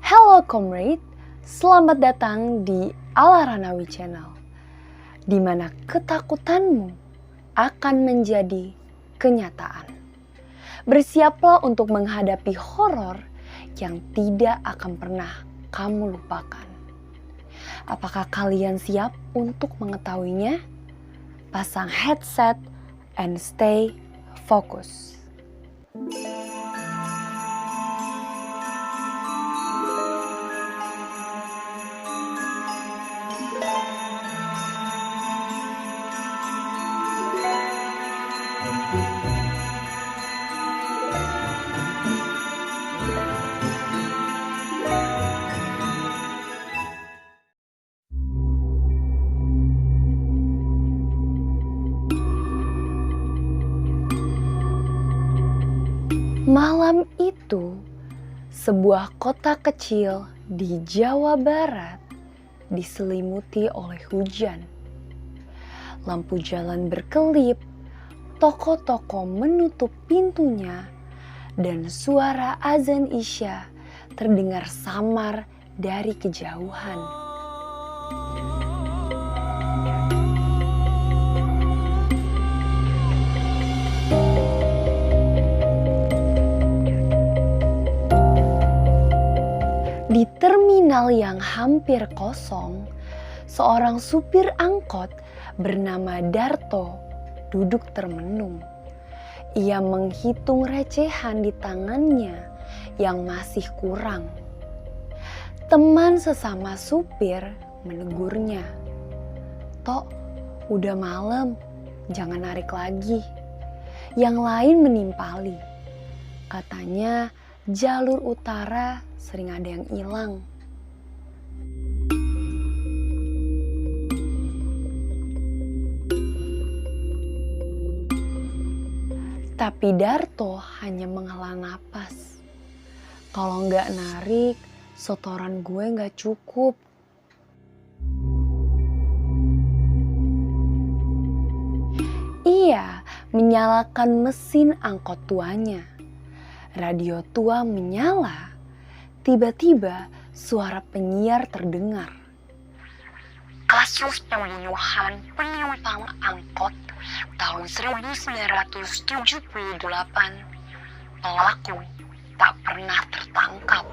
Hello comrade, selamat datang di Alaranawi Channel, di mana ketakutanmu akan menjadi kenyataan. Bersiaplah untuk menghadapi horor yang tidak akan pernah kamu lupakan. Apakah kalian siap untuk mengetahuinya? Pasang headset and stay focus. Malam itu, sebuah kota kecil di Jawa Barat diselimuti oleh hujan. Lampu jalan berkelip, toko-toko menutup pintunya, dan suara azan Isya terdengar samar dari kejauhan. Di terminal yang hampir kosong, seorang supir angkot bernama Darto duduk termenung. Ia menghitung recehan di tangannya yang masih kurang. Teman sesama supir menegurnya, "Tok, udah malam, jangan narik lagi." Yang lain menimpali, katanya jalur utara sering ada yang hilang. Tapi Darto hanya menghela napas. Kalau nggak narik, setoran gue nggak cukup. Ia menyalakan mesin angkot tuanya. Radio tua menyala. Tiba-tiba suara penyiar terdengar. Kasus pembunuhan penumpang angkot tahun 1978. Pelaku tak pernah tertangkap.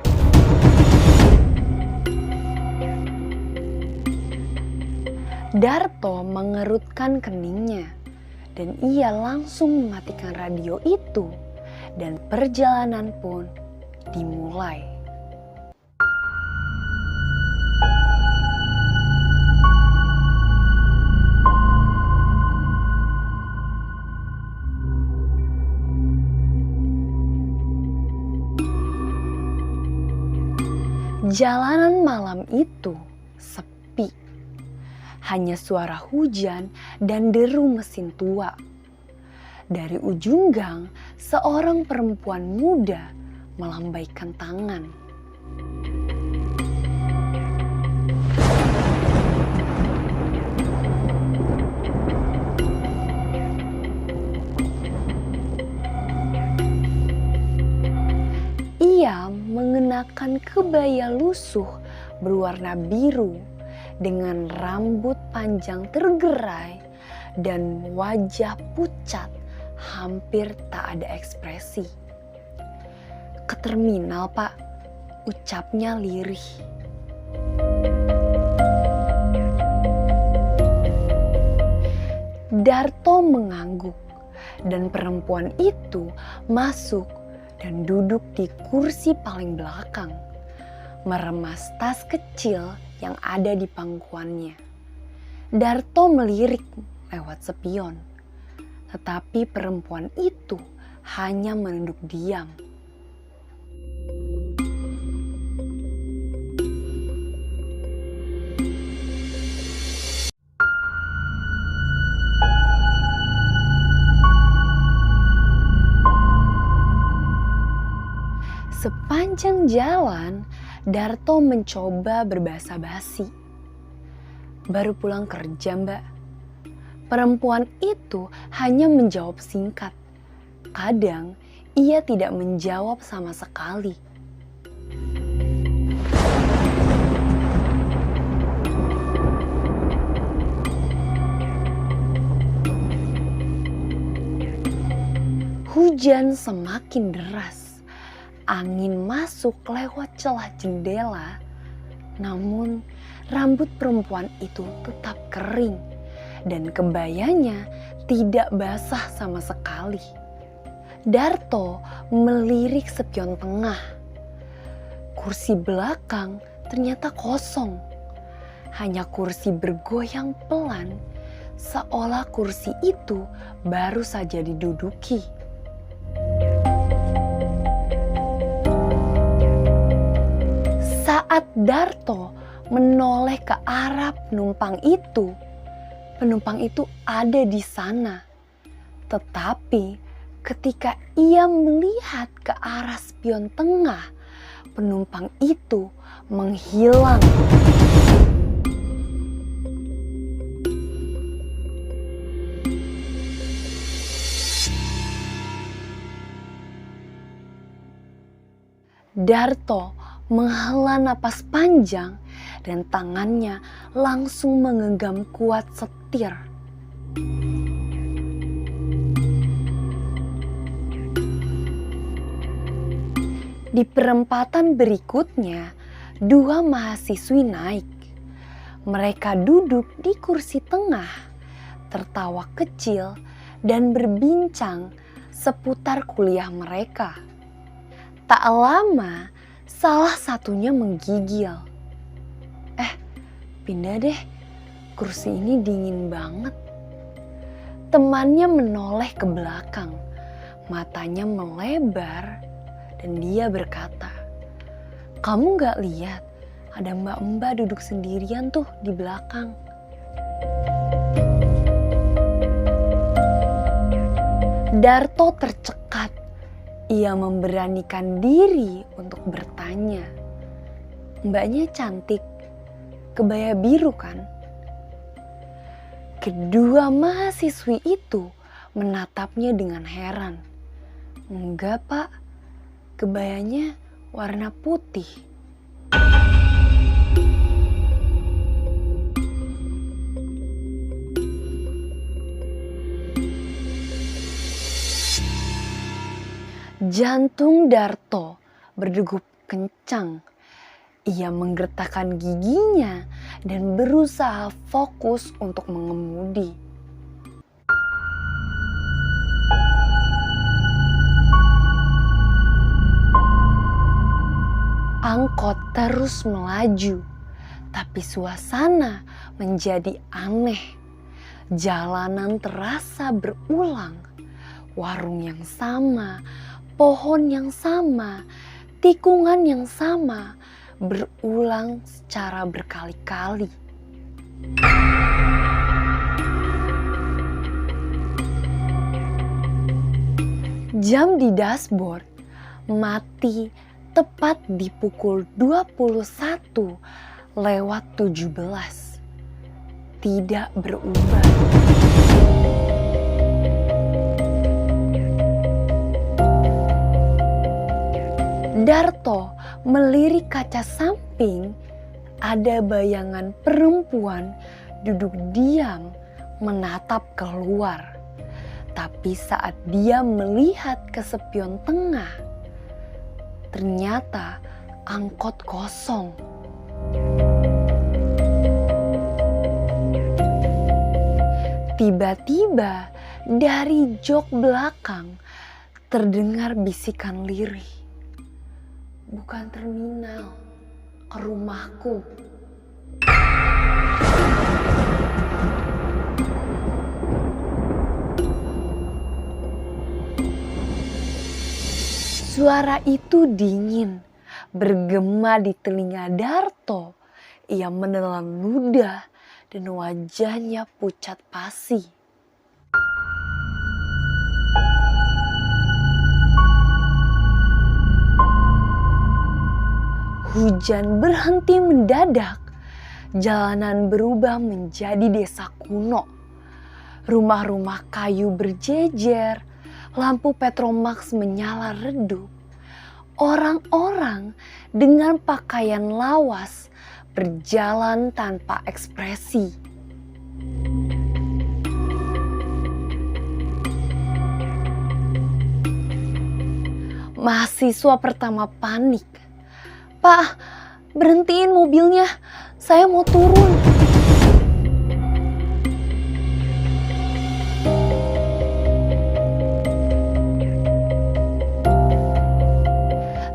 Darto mengerutkan keningnya dan ia langsung mematikan radio itu dan perjalanan pun dimulai. Jalanan malam itu sepi. Hanya suara hujan dan deru mesin tua. Dari ujung gang, seorang perempuan muda melambaikan tangan. Ia mengenakan kebaya lusuh berwarna biru dengan rambut panjang tergerai dan wajah pucat hampir tak ada ekspresi. "Ke terminal, Pak," ucapnya lirih. Darto mengangguk dan perempuan itu masuk dan duduk di kursi paling belakang, meremas tas kecil yang ada di pangkuannya. Darto melirik lewat spion, tetapi perempuan itu hanya menunduk diam. Sepanjang jalan, Darto mencoba berbahasa basi. "Baru pulang kerja, Mbak." Perempuan itu hanya menjawab singkat. Kadang ia tidak menjawab sama sekali. Hujan semakin deras. Angin masuk lewat celah jendela. Namun rambut perempuan itu tetap kering dan kebayanya tidak basah sama sekali. Darto melirik spion tengah. Kursi belakang ternyata kosong. Hanya kursi bergoyang pelan, seolah kursi itu baru saja diduduki. Saat Darto menoleh ke arah penumpang itu ada di sana. Tetapi ketika ia melihat ke arah spion tengah, penumpang itu menghilang. Darto menghela napas panjang dan tangannya langsung menggenggam kuat setir. Di perempatan berikutnya, dua mahasiswi naik. Mereka duduk di kursi tengah, tertawa kecil dan berbincang seputar kuliah mereka. Tak lama, salah satunya menggigil. Pindah deh, kursi ini dingin banget. Temannya menoleh ke belakang, matanya melebar dan dia berkata, "Kamu gak lihat ada mbak-mbak duduk sendirian tuh di belakang?" Darto tercekat. Ia memberanikan diri untuk bertanya. Mbaknya cantik, kebaya biru kan? Kedua mahasiswi itu menatapnya dengan heran. Enggak pak, kebayanya warna putih. Jantung Darto berdegup kencang. Ia menggertakkan giginya dan berusaha fokus untuk mengemudi. Angkot terus melaju, tapi suasana menjadi aneh. Jalanan terasa berulang, warung yang sama, pohon yang sama, tikungan yang sama berulang secara berkali-kali. Jam di dashboard mati tepat di pukul 21:17. Tidak berubah. Darto melirik kaca samping, ada bayangan perempuan duduk diam menatap keluar. Tapi saat dia melihat ke spion tengah, ternyata angkot kosong. Tiba-tiba dari jok belakang terdengar bisikan lirih. Bukan terminal, ke rumahku. Suara itu dingin, bergema di telinga Darto. Ia menelan ludah dan wajahnya pucat pasi. Hujan berhenti mendadak. Jalanan berubah menjadi desa kuno. Rumah-rumah kayu berjejer, lampu Petromax menyala redup. Orang-orang dengan pakaian lawas berjalan tanpa ekspresi. Mahasiswa pertama panik. "Pak, berhentiin mobilnya, saya mau turun."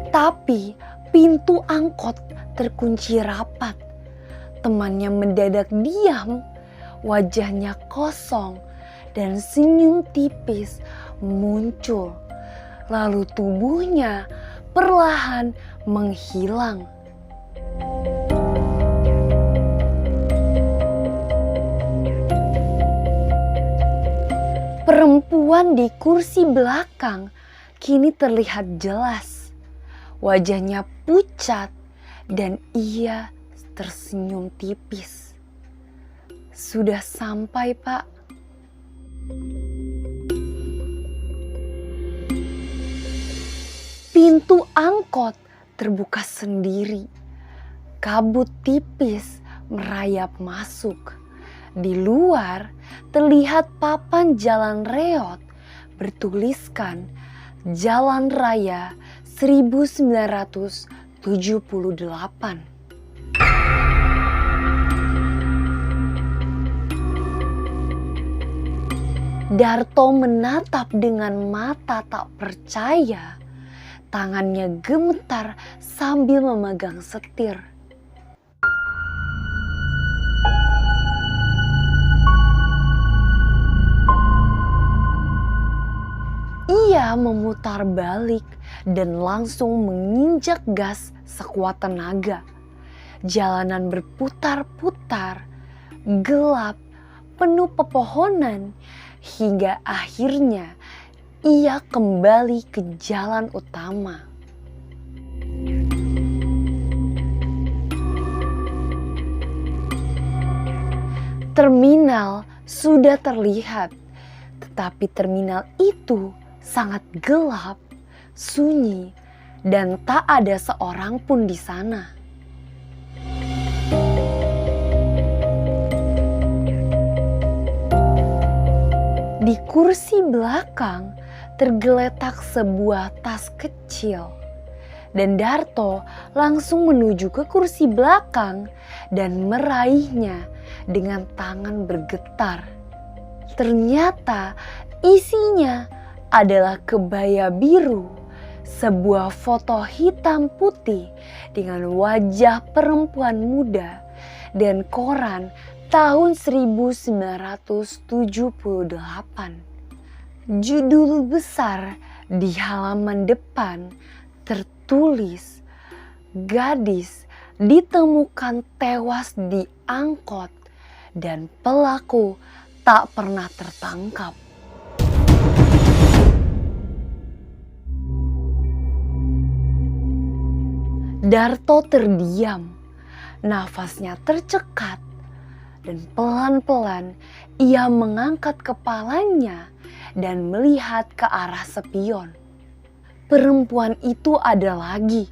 Tapi pintu angkot terkunci rapat. Temannya mendadak diam, wajahnya kosong dan senyum tipis muncul. Lalu tubuhnya perlahan menghilang. Perempuan di kursi belakang kini terlihat jelas. Wajahnya pucat dan ia tersenyum tipis. "Sudah sampai, Pak." Pintu angkot terbuka sendiri. Kabut tipis merayap masuk. Di luar terlihat papan jalan reot bertuliskan Jalan Raya 1978. Darto menatap dengan mata tak percaya. Tangannya gemetar sambil memegang setir. Ia memutar balik dan langsung menginjak gas sekuat tenaga. Jalanan berputar-putar, gelap, penuh pepohonan, hingga akhirnya ia kembali ke jalan utama. Terminal sudah terlihat, tetapi terminal itu sangat gelap, sunyi, dan tak ada seorang pun di sana. Di kursi belakang tergeletak sebuah tas kecil, dan Darto langsung menuju ke kursi belakang dan meraihnya dengan tangan bergetar. Ternyata isinya adalah kebaya biru, sebuah foto hitam putih dengan wajah perempuan muda, dan koran tahun 1978. Judul besar di halaman depan tertulis, "Gadis ditemukan tewas di angkot dan pelaku tak pernah tertangkap." Darto terdiam, nafasnya tercekat, dan pelan-pelan ia mengangkat kepalanya dan melihat ke arah spion. Perempuan itu ada lagi,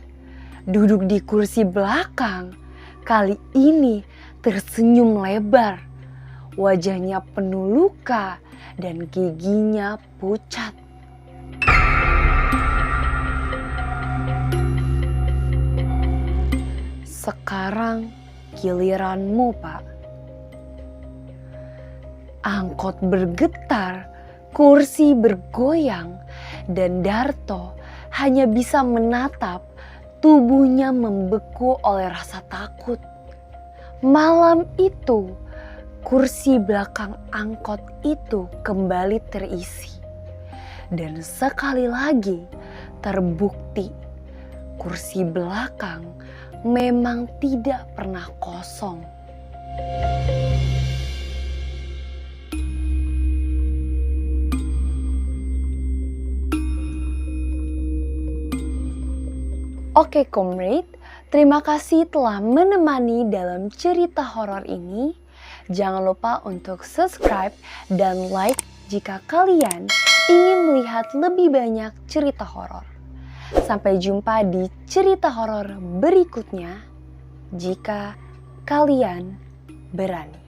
duduk di kursi belakang, kali ini tersenyum lebar. Wajahnya penuh luka dan giginya pucat. "Sekarang giliranmu, Pak." Angkot bergetar, kursi bergoyang, dan Darto hanya bisa menatap, tubuhnya membeku oleh rasa takut. Malam itu, kursi belakang angkot itu kembali terisi. Dan sekali lagi terbukti, kursi belakang memang tidak pernah kosong. Oke, comrade, terima kasih telah menemani dalam cerita horor ini. Jangan lupa untuk subscribe dan like jika kalian ingin melihat lebih banyak cerita horor. Sampai jumpa di cerita horor berikutnya, jika kalian berani.